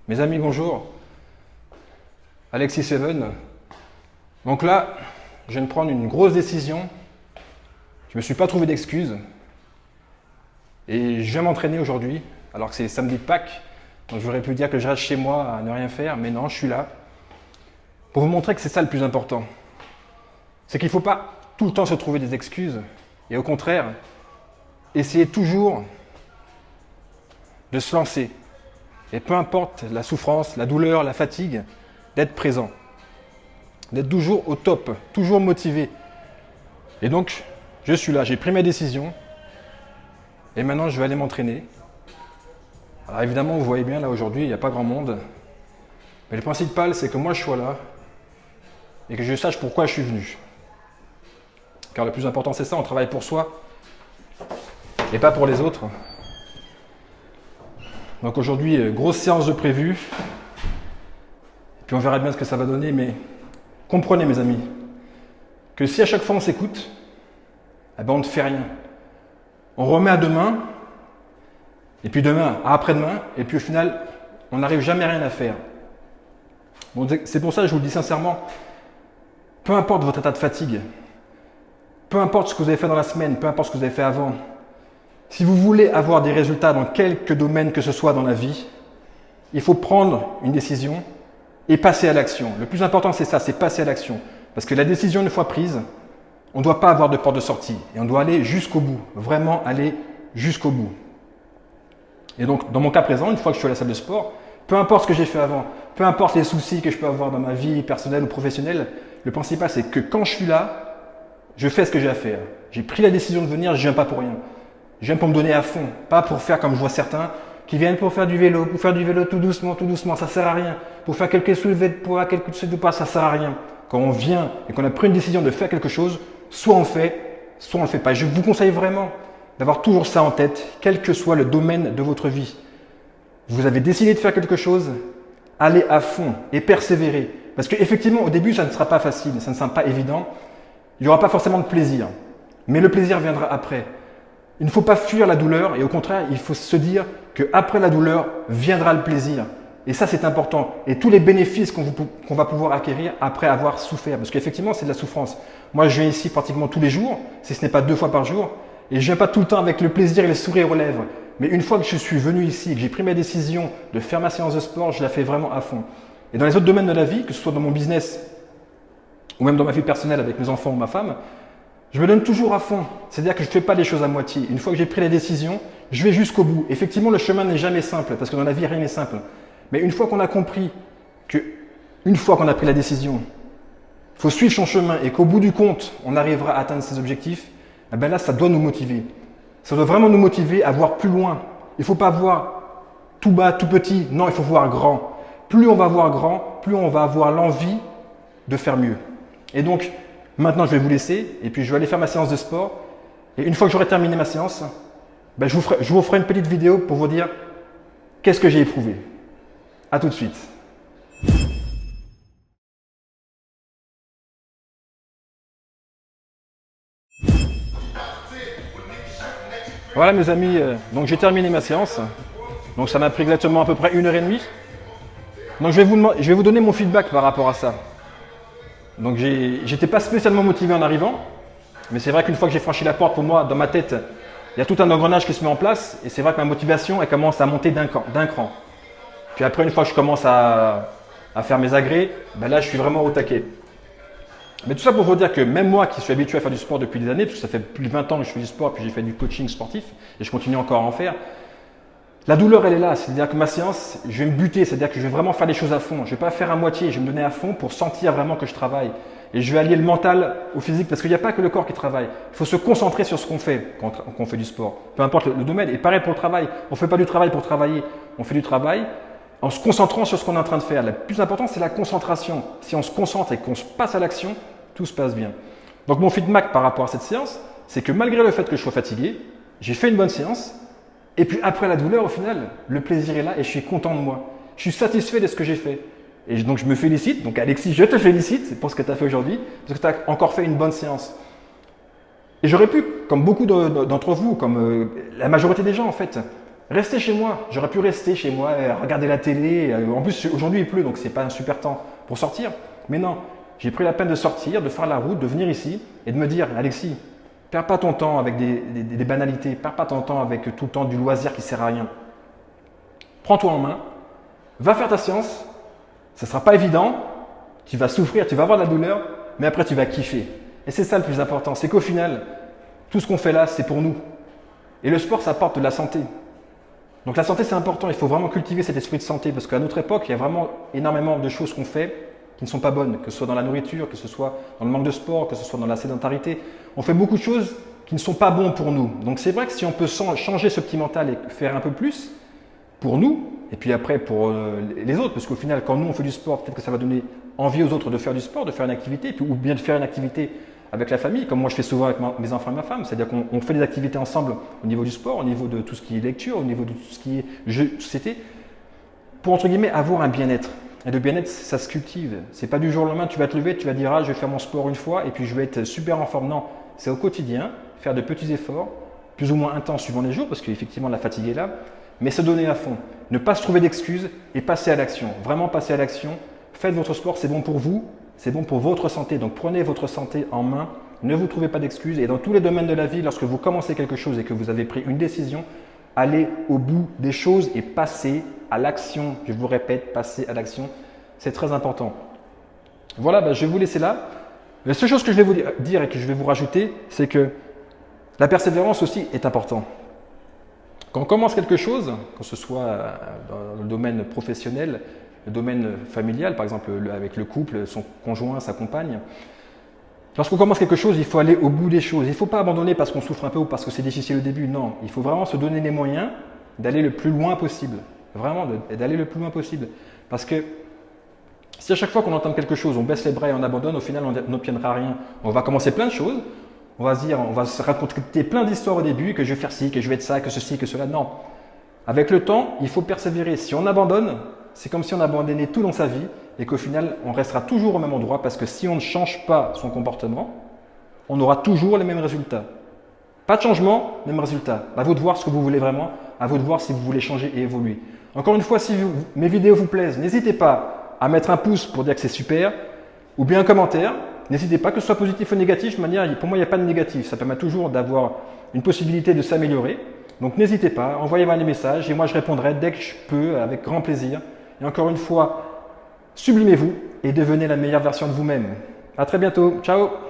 Mes amis, bonjour. Alexis Seven. Donc là, je viens de prendre une grosse décision. Je ne me suis pas trouvé d'excuses. Et je viens m'entraîner aujourd'hui, alors que c'est samedi de Pâques. Donc j'aurais pu dire que je reste chez moi à ne rien faire, mais non, je suis là. Pour vous montrer que c'est ça le plus important. C'est qu'il ne faut pas tout le temps se trouver des excuses. Et au contraire, essayer toujours de se lancer. Et peu importe la souffrance, la douleur, la fatigue, d'être présent. D'être toujours au top, toujours motivé. Et donc, je suis là, j'ai pris ma décision. Et maintenant, je vais aller m'entraîner. Alors évidemment, vous voyez bien, là aujourd'hui, il n'y a pas grand monde. Mais le principal, c'est que moi, je sois là. Et que je sache pourquoi je suis venu. Car le plus important, c'est ça, on travaille pour soi. Et pas pour les autres. Donc aujourd'hui, grosse séance de prévu. Puis on verra bien ce que ça va donner, mais comprenez mes amis, que si à chaque fois on s'écoute, eh ben on ne fait rien. On remet à demain, et puis demain à après-demain, et puis au final, on n'arrive jamais à rien à faire. Bon, c'est pour ça que je vous le dis sincèrement, peu importe votre état de fatigue, peu importe ce que vous avez fait dans la semaine, peu importe ce que vous avez fait avant, si vous voulez avoir des résultats dans quelque domaine que ce soit dans la vie, il faut prendre une décision et passer à l'action. Le plus important, c'est ça, c'est passer à l'action. Parce que la décision, une fois prise, on ne doit pas avoir de porte de sortie. Et on doit aller jusqu'au bout, vraiment aller jusqu'au bout. Et donc, dans mon cas présent, une fois que je suis à la salle de sport, peu importe ce que j'ai fait avant, peu importe les soucis que je peux avoir dans ma vie personnelle ou professionnelle, le principal, c'est que quand je suis là, je fais ce que j'ai à faire. J'ai pris la décision de venir, je ne viens pas pour rien. Je viens pour me donner à fond, pas pour faire comme je vois certains qui viennent pour faire du vélo tout doucement, ça sert à rien. Pour faire quelques soulevés de poids, quelques soulevés de poids, ça sert à rien. Quand on vient et qu'on a pris une décision de faire quelque chose, soit on fait, soit on ne le fait pas. Je vous conseille vraiment d'avoir toujours ça en tête, quel que soit le domaine de votre vie. Vous avez décidé de faire quelque chose, allez à fond et persévérez. Parce qu'effectivement, au début, ça ne sera pas facile, ça ne sera pas évident. Il n'y aura pas forcément de plaisir, mais le plaisir viendra après. Il ne faut pas fuir la douleur et au contraire, il faut se dire qu'après la douleur viendra le plaisir. Et ça, c'est important. Et tous les bénéfices qu'on va pouvoir acquérir après avoir souffert. Parce qu'effectivement, c'est de la souffrance. Moi, je viens ici pratiquement tous les jours, si ce n'est pas 2 fois par jour. Et je ne viens pas tout le temps avec le plaisir et le sourire aux lèvres. Mais une fois que je suis venu ici, que j'ai pris ma décision de faire ma séance de sport, je la fais vraiment à fond. Et dans les autres domaines de la vie, que ce soit dans mon business ou même dans ma vie personnelle avec mes enfants ou ma femme, je me donne toujours à fond. C'est-à-dire que je ne fais pas les choses à moitié. Une fois que j'ai pris la décision, je vais jusqu'au bout. Effectivement, le chemin n'est jamais simple, parce que dans la vie, rien n'est simple. Mais une fois qu'on a compris une fois qu'on a pris la décision, il faut suivre son chemin et qu'au bout du compte, on arrivera à atteindre ses objectifs, eh bien là, ça doit nous motiver. Ça doit vraiment nous motiver à voir plus loin. Il ne faut pas voir tout bas, tout petit. Non, il faut voir grand. Plus on va voir grand, plus on va avoir l'envie de faire mieux. Et donc, maintenant, je vais vous laisser et puis je vais aller faire ma séance de sport. Et une fois que j'aurai terminé ma séance, je vous ferai une petite vidéo pour vous dire qu'est-ce que j'ai éprouvé. À tout de suite. Voilà mes amis, donc j'ai terminé ma séance. Donc ça m'a pris exactement à peu près 1h30. Donc je vais vous donner mon feedback par rapport à ça. Donc j'étais pas spécialement motivé en arrivant, mais c'est vrai qu'une fois que j'ai franchi la porte, pour moi, dans ma tête, il y a tout un engrenage qui se met en place et c'est vrai que ma motivation, elle commence à monter d'un cran. Puis après, une fois que je commence à faire mes agrès, là, je suis vraiment au taquet. Mais tout ça pour vous dire que même moi qui suis habitué à faire du sport depuis des années, parce que ça fait plus de 20 ans que je fais du sport, puis j'ai fait du coaching sportif et je continue encore à en faire, la douleur, elle est là. C'est-à-dire que ma séance, je vais me buter, c'est-à-dire que je vais vraiment faire les choses à fond. Je ne vais pas faire à moitié, je vais me donner à fond pour sentir vraiment que je travaille. Et je vais allier le mental au physique parce qu'il n'y a pas que le corps qui travaille. Il faut se concentrer sur ce qu'on fait quand on fait du sport. Peu importe le domaine. Et pareil pour le travail. On ne fait pas du travail pour travailler. On fait du travail en se concentrant sur ce qu'on est en train de faire. Le plus important, c'est la concentration. Si on se concentre et qu'on se passe à l'action, tout se passe bien. Donc mon feedback par rapport à cette séance, c'est que malgré le fait que je sois fatigué, j'ai fait une bonne séance. Et puis après la douleur, au final, le plaisir est là et je suis content de moi. Je suis satisfait de ce que j'ai fait. Et donc je me félicite. Donc Alexis, je te félicite pour ce que tu as fait aujourd'hui, parce que tu as encore fait une bonne séance. Et j'aurais pu, comme beaucoup d'entre vous, comme la majorité des gens en fait, Rester chez moi. J'aurais pu rester chez moi, regarder la télé. En plus, aujourd'hui, il pleut, donc c'est pas un super temps pour sortir. Mais non, j'ai pris la peine de sortir, de faire la route, de venir ici et de me dire, Alexis, perds pas ton temps avec des banalités, perds pas ton temps avec tout le temps du loisir qui sert à rien. Prends-toi en main, va faire ta séance. Ça ne sera pas évident, tu vas souffrir, tu vas avoir de la douleur, mais après tu vas kiffer. Et c'est ça le plus important, c'est qu'au final, tout ce qu'on fait là, c'est pour nous. Et le sport, ça apporte de la santé. Donc la santé, c'est important, il faut vraiment cultiver cet esprit de santé, parce qu'à notre époque, il y a vraiment énormément de choses qu'on fait qui ne sont pas bonnes, que ce soit dans la nourriture, que ce soit dans le manque de sport, que ce soit dans la sédentarité. On fait beaucoup de choses qui ne sont pas bonnes pour nous. Donc c'est vrai que si on peut changer ce petit mental et faire un peu plus pour nous, et puis après pour les autres, parce qu'au final, quand nous on fait du sport, peut-être que ça va donner envie aux autres de faire du sport, de faire une activité, ou bien de faire une activité avec la famille, comme moi je fais souvent avec mes enfants et ma femme, c'est-à-dire qu'on fait des activités ensemble au niveau du sport, au niveau de tout ce qui est lecture, au niveau de tout ce qui est jeu de société, pour entre guillemets avoir un bien-être. Et le bien-être, ça se cultive. C'est pas du jour au lendemain, tu vas te lever, tu vas dire ah je vais faire mon sport une fois et puis je vais être super en forme. Non, c'est au quotidien, faire de petits efforts, plus ou moins intenses suivant les jours, parce qu'effectivement la fatigue est là, mais se donner à fond, ne pas se trouver d'excuses et passer à l'action. Vraiment passer à l'action. Faites votre sport, c'est bon pour vous, c'est bon pour votre santé. Donc prenez votre santé en main, ne vous trouvez pas d'excuses. Et dans tous les domaines de la vie, lorsque vous commencez quelque chose et que vous avez pris une décision, allez au bout des choses et passez à l'action. Je vous répète, passez à l'action. C'est très important. Voilà, je vais vous laisser là. La seule chose que je vais vous dire et que je vais vous rajouter, c'est que la persévérance aussi est importante. Quand on commence quelque chose, que ce soit dans le domaine professionnel, le domaine familial, par exemple avec le couple, son conjoint, sa compagne, lorsqu'on commence quelque chose, il faut aller au bout des choses. Il ne faut pas abandonner parce qu'on souffre un peu ou parce que c'est difficile au début. Non, il faut vraiment se donner les moyens d'aller le plus loin possible. Vraiment, d'aller le plus loin possible. Parce que si à chaque fois qu'on entame quelque chose, on baisse les bras et on abandonne, au final, on n'obtiendra rien. On va commencer plein de choses. On va se dire, on va se raconter plein d'histoires au début, que je vais faire ci, que je vais être ça, que ceci, que cela. Non. Avec le temps, il faut persévérer. Si on abandonne, c'est comme si on abandonnait tout dans sa vie et qu'au final, on restera toujours au même endroit parce que si on ne change pas son comportement, on aura toujours les mêmes résultats. Pas de changement, même résultat. À vous de voir ce que vous voulez vraiment, à vous de voir si vous voulez changer et évoluer. Encore une fois, si mes vidéos vous plaisent, n'hésitez pas à mettre un pouce pour dire que c'est super ou bien un commentaire. N'hésitez pas, que ce soit positif ou négatif, de manière, pour moi, il n'y a pas de négatif. Ça permet toujours d'avoir une possibilité de s'améliorer. Donc n'hésitez pas, envoyez-moi des messages et moi je répondrai dès que je peux, avec grand plaisir. Et encore une fois, sublimez-vous et devenez la meilleure version de vous-même. À très bientôt. Ciao!